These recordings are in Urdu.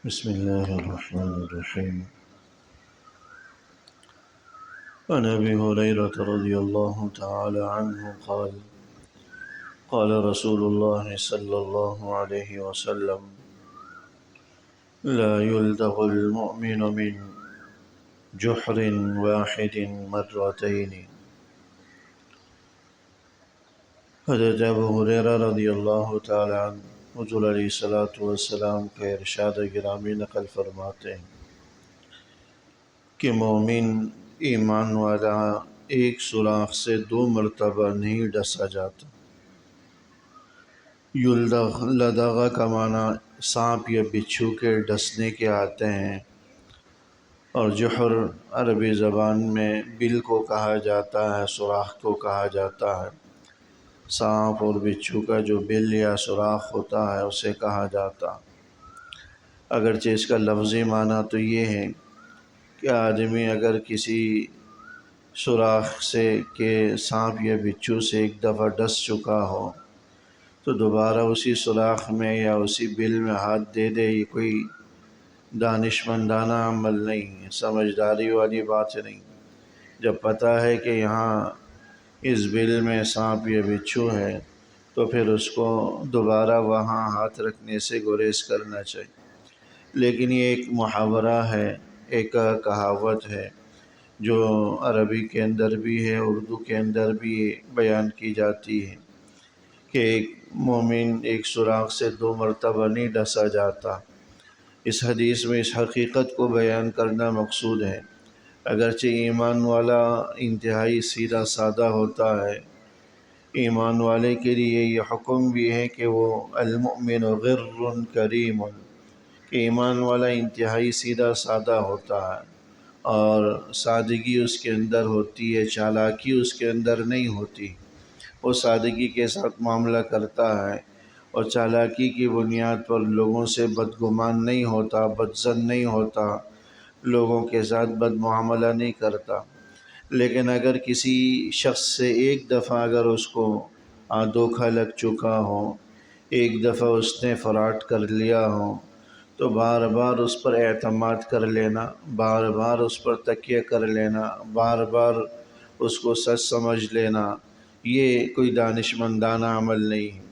بسم الله الرحمن الرحيم. عن أبي هريرة رضي الله تعالى عنه قال قال رسول الله صلى الله عليه وسلم: لا يلدغ المؤمن من جحر واحد مرتين. حضرت ابو ہریرہ رضی اللہ تعالی عنہ حضور علیہ الصلوۃ والسلام کا ارشاد گرامی نقل فرماتے ہیں کہ مومن ایمان والا ایک سوراخ سے 2 مرتبہ نہیں ڈسا جاتا۔ یلدغ، لدغ کا معنی سانپ یا بچھو کے ڈسنے کے آتے ہیں، اور جحر عربی زبان میں بل کو کہا جاتا ہے، سوراخ کو کہا جاتا ہے۔ سانپ اور بچھو کا جو بل یا سوراخ ہوتا ہے اسے کہا جاتا۔ اگرچہ اس کا لفظی معنی تو یہ ہے کہ آدمی اگر کسی سوراخ سے کہ سانپ یا بچھو سے ایک دفعہ ڈس چکا ہو تو دوبارہ اسی سوراخ میں یا اسی بل میں ہاتھ دے دے، یہ کوئی دانشمندانہ عمل نہیں ہے، سمجھداری والی بات نہیں۔ جب پتہ ہے کہ یہاں اس بل میں سانپ یا بچھو ہے تو پھر اس کو دوبارہ وہاں ہاتھ رکھنے سے گریز کرنا چاہیے۔ لیکن یہ ایک محاورہ ہے، ایک کہاوت ہے جو عربی کے اندر بھی ہے، اردو کے اندر بھی بیان کی جاتی ہے کہ ایک مومن ایک سوراخ سے 2 مرتبہ نہیں ڈسا جاتا۔ اس حدیث میں اس حقیقت کو بیان کرنا مقصود ہے۔ اگرچہ ایمان والا انتہائی سیدھا سادہ ہوتا ہے، ایمان والے کے لیے یہ حکم بھی ہے کہ وہ المؤمن غر کریم، کہ ایمان والا انتہائی سیدھا سادہ ہوتا ہے اور سادگی اس کے اندر ہوتی ہے، چالاکی اس کے اندر نہیں ہوتی۔ وہ سادگی کے ساتھ معاملہ کرتا ہے اور چالاکی کی بنیاد پر لوگوں سے بدگمان نہیں ہوتا، بدظن نہیں ہوتا، لوگوں کے ساتھ بد معاملہ نہیں کرتا۔ لیکن اگر کسی شخص سے ایک دفعہ اگر اس کو دھوکہ لگ چکا ہو، ایک دفعہ اس نے فراڈ کر لیا ہو، تو بار بار اس پر اعتماد کر لینا، بار بار اس پر تکیہ کر لینا، بار بار اس کو سچ سمجھ لینا، یہ کوئی دانشمندانہ عمل نہیں ہے۔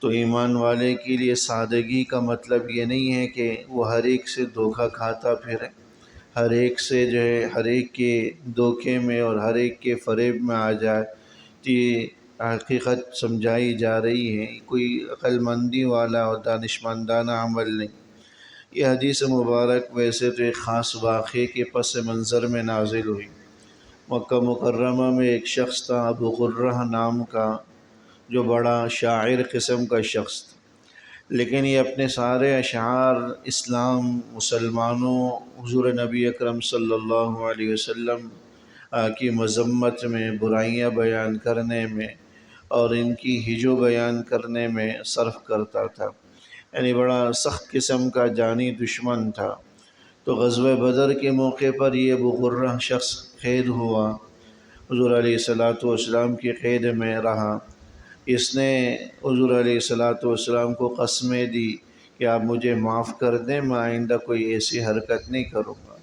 تو ایمان والے کے لیے سادگی کا مطلب یہ نہیں ہے کہ وہ ہر ایک سے دھوکہ کھاتا پھرے، ہر ایک سے جو ہے ہر ایک کے دھوکے میں اور ہر ایک کے فریب میں آ جائے۔ تو یہ حقیقت سمجھائی جا رہی ہے، کوئی عقل مندی والا اور دانشمندانہ عمل نہیں۔ یہ حدیث مبارک ویسے تو ایک خاص واقعے کے پس منظر میں نازل ہوئی۔ مکہ مکرمہ میں ایک شخص تھا ابو قرہ نام کا، جو بڑا شاعر قسم کا شخص تھا، لیکن یہ اپنے سارے اشعار اسلام، مسلمانوں، حضور نبی اکرم صلی اللہ علیہ وسلم کی مذمت میں، برائیاں بیان کرنے میں اور ان کی ہجو بیان کرنے میں صرف کرتا تھا، یعنی بڑا سخت قسم کا جانی دشمن تھا۔ تو غزوہ بدر کے موقع پر یہ ابو قرہ شخص قید ہوا، حضور علیہ الصلوۃ والسلام کی قید میں رہا۔ اس نے حضور علیہ الصلوۃ والسلام کو قسمیں دی کہ آپ مجھے معاف کر دیں، میں آئندہ کوئی ایسی حرکت نہیں کروں گا،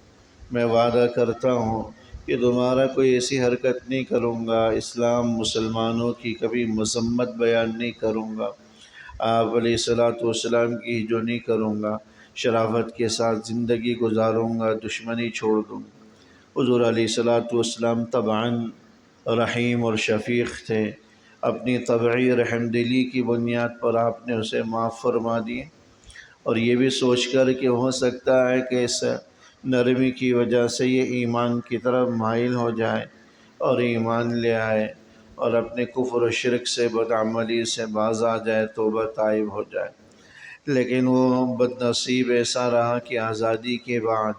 میں وعدہ کرتا ہوں کہ دوبارہ کوئی ایسی حرکت نہیں کروں گا، اسلام مسلمانوں کی کبھی مذمت بیان نہیں کروں گا، آپ علیہ الصلوۃ والسلام کی جو نہیں کروں گا، شرافت کے ساتھ زندگی گزاروں گا، دشمنی چھوڑ دوں گا۔ حضور علیہ الصلوۃ والسلام طبعاً رحیم اور شفیق تھے، اپنی طبعی رحم دلی کی بنیاد پر آپ نے اسے معاف فرما دیے، اور یہ بھی سوچ کر کہ ہو سکتا ہے کہ اس نرمی کی وجہ سے یہ ایمان کی طرف مائل ہو جائے اور ایمان لے آئے اور اپنے کفر و شرک سے، بدعملی سے باز آ جائے، توبہ تائب ہو جائے۔ لیکن وہ بد نصیب ایسا رہا کہ آزادی کے بعد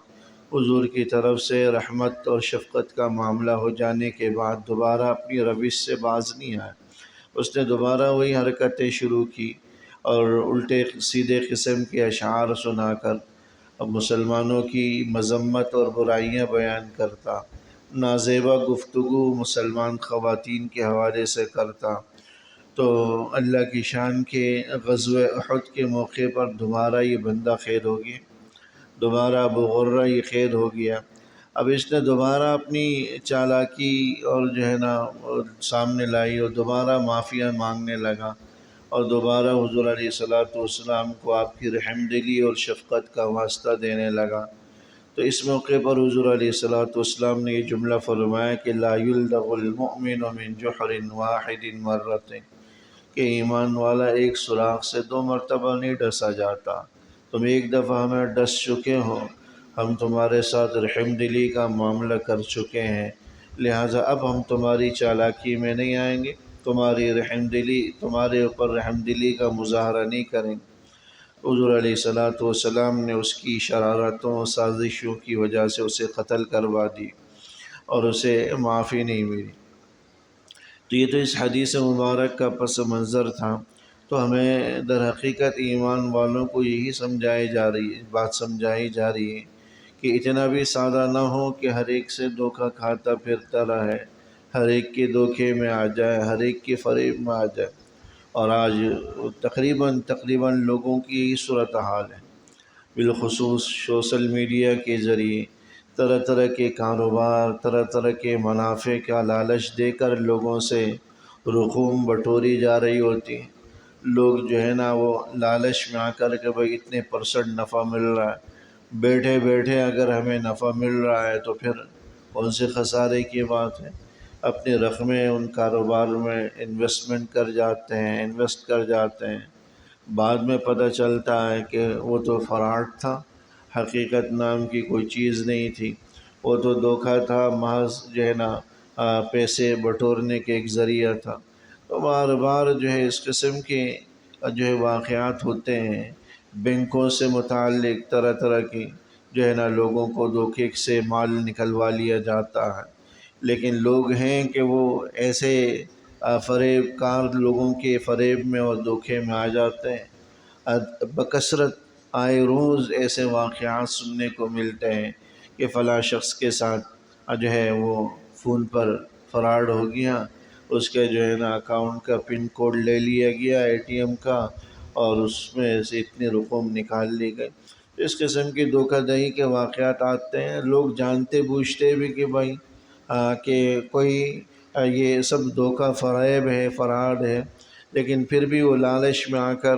حضور کی طرف سے رحمت اور شفقت کا معاملہ ہو جانے کے بعد دوبارہ اپنی روش سے باز نہیں آیا۔ اس نے دوبارہ وہی حرکتیں شروع کی اور الٹے سیدھے قسم کے اشعار سنا کر اب مسلمانوں کی مذمت اور برائیاں بیان کرتا، نازیبا گفتگو مسلمان خواتین کے حوالے سے کرتا، تو اللہ کی شان کے غزوہ احد کے موقع پر دوبارہ یہ بندہ قید ہو گیا، دوبارہ ابو غرہ یہ قید ہو گیا۔ اب اس نے دوبارہ اپنی چالاکی اور جو ہے نا سامنے لائی اور دوبارہ معافیا مانگنے لگا، اور دوبارہ حضور علیہ والسلام کو آپ کی رحم دلی اور شفقت کا واسطہ دینے لگا۔ تو اس موقع پر حضور علیہ والسلام نے یہ جملہ فرمایا کہ لا یلدغ المؤمن من جحر واحد مرتين، کہ ایمان والا ایک سوراخ سے 2 مرتبہ نہیں ڈسا جاتا۔ تم ایک دفعہ ہمیں ڈس چکے ہو، ہم تمہارے ساتھ رحم دلی کا معاملہ کر چکے ہیں، لہٰذا اب ہم تمہاری چالاکی میں نہیں آئیں گے، تمہارے اوپر رحم دلی کا مظاہرہ نہیں کریں گے۔ حضور علیہ والسلام نے اس کی شرارتوں سازشوں کی وجہ سے اسے قتل کروا دی اور اسے معافی نہیں ملی۔ تو یہ تو اس حدیث مبارک کا پس منظر تھا۔ تو ہمیں در حقیقت ایمان والوں کو یہی بات سمجھائی جا رہی ہے کہ اتنا بھی سادہ نہ ہو کہ ہر ایک سے دھوکہ کھاتا پھرتا رہے، ہر ایک کے دھوکے میں آ جائے، ہر ایک کے فریب میں آ جائے۔ اور آج تقریباً لوگوں کی یہی صورتحال ہے، بالخصوص سوشل میڈیا کے ذریعے طرح طرح کے کاروبار، طرح طرح کے منافع کا لالچ دے کر لوگوں سے رقوم بٹوری جا رہی ہوتی ہیں۔ لوگ جو ہے نا وہ لالچ میں آ کر کہ بھئی اتنے % نفع مل رہا ہے، بیٹھے بیٹھے اگر ہمیں نفع مل رہا ہے تو پھر کون سے خسارے کی بات ہے، اپنی رقمیں ان کاروبار میں انویسٹ کر جاتے ہیں۔ بعد میں پتہ چلتا ہے کہ وہ تو فراڈ تھا، حقیقت نام کی کوئی چیز نہیں تھی، وہ تو دھوکہ تھا، محض جو ہے نا پیسے بٹورنے کے ایک ذریعہ تھا۔ تو بار بار جو ہے اس قسم کے جو ہے واقعات ہوتے ہیں، بینکوں سے متعلق طرح طرح کی جو ہے نا لوگوں کو دھوکے سے مال نکلوا لیا جاتا ہے، لیکن لوگ ہیں کہ وہ ایسے فریب کار لوگوں کے فریب میں اور دھوکے میں آ جاتے ہیں۔ بکثرت آئے روز ایسے واقعات سننے کو ملتے ہیں کہ فلاں شخص کے ساتھ جو ہے وہ فون پر فراڈ ہو گیا، اس کے جو ہے نا اکاؤنٹ کا پن کوڈ لے لیا گیا ATM کا، اور اس میں سے اتنی رقم نکال لی گئی۔ اس قسم کی دھوکہ دہی کے واقعات آتے ہیں، لوگ جانتے بوجھتے بھی کہ بھائی کہ کوئی یہ سب دھوکہ فریب ہے، فراڈ ہے، لیکن پھر بھی وہ لالچ میں آ کر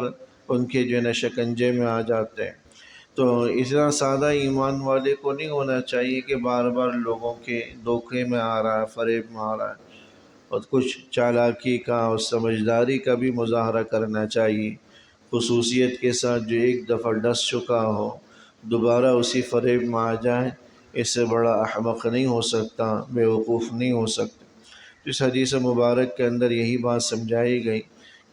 ان کے جو ہے نا شکنجے میں آ جاتے ہیں۔ تو اتنا سادہ ایمان والے کو نہیں ہونا چاہیے کہ بار بار لوگوں کے دھوکے میں آ رہا ہے، فریب میں آ رہا ہے، اور کچھ چالاکی کا اور سمجھداری کا بھی مظاہرہ کرنا چاہیے، خصوصیت کے ساتھ۔ جو ایک دفعہ ڈس چکا ہو دوبارہ اسی فریب میں آ جائے، اس سے بڑا احمق نہیں ہو سکتا، بے وقوف نہیں ہو سکتا۔ اس حدیث مبارک کے اندر یہی بات سمجھائی گئی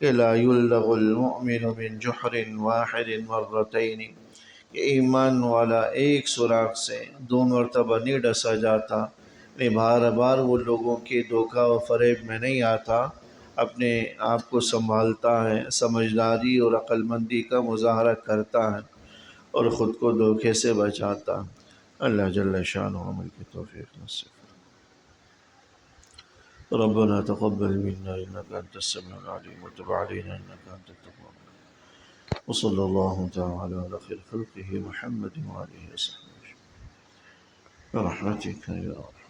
کہ لا یلدغ المؤمن من جحر واحد مرتين، کہ ایمان والا ایک سوراخ سے 2 مرتبہ نہیں ڈسا جاتا، بار بار وہ لوگوں کے دھوکہ و فریب میں نہیں آتا، اپنے آپ کو سنبھالتا ہے، سمجھداری اور عقل مندی کا مظاہرہ کرتا ہے اور خود کو دھوکے سے بچاتا ہے۔ اللہ جل شانہ عمل کی توفیق نصیب فرمائے۔ ربنا تقبل منا انك انت السميع العليم وتب علينا انك انت التواب الرحيم، وصلى الله تعالى على خير خلقه محمد وآله وصحبه برحمتك يا رب۔